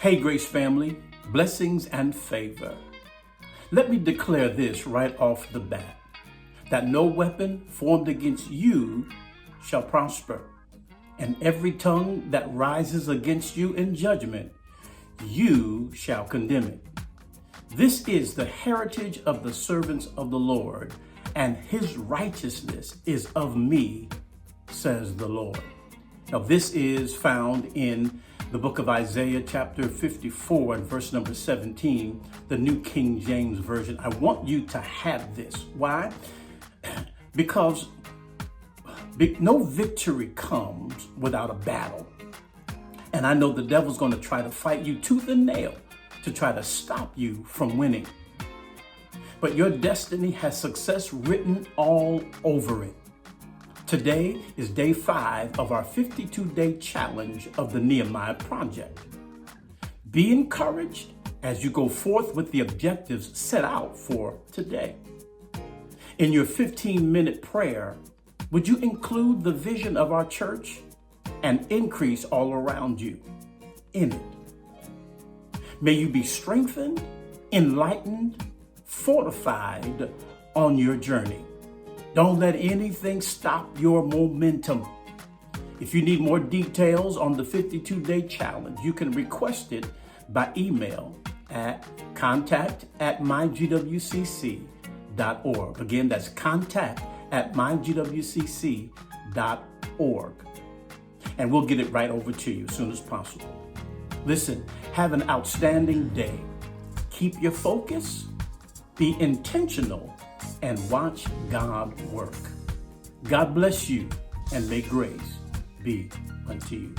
Hey, Grace family, blessings and favor. Let me declare this right off the bat, that no weapon formed against you shall prosper, and every tongue that rises against you in judgment, you shall condemn it. This is the heritage of the servants of the Lord, and his righteousness is of me, says the Lord. Now, this is found in the book of Isaiah, chapter 54 and verse number 17, the New King James Version. I want you to have this. Why? Because no victory comes without a battle. And I know the devil's going to try to fight you tooth and nail to try to stop you from winning. But your destiny has success written all over it. Today is day 5 of our 52-day challenge of the Nehemiah project. Be encouraged as you go forth with the objectives set out for today. In your 15-minute prayer, would you include the vision of our church and increase all around you in it? May you be strengthened, enlightened, fortified on your journey. Don't let anything stop your momentum. If you need more details on the 52-day challenge, you can request it by email at contact@mygwcc.org. Again, that's contact@mygwcc.org. And we'll get it right over to you as soon as possible. Listen, have an outstanding day. Keep your focus, be intentional, and watch God work. God bless you, and may grace be unto you.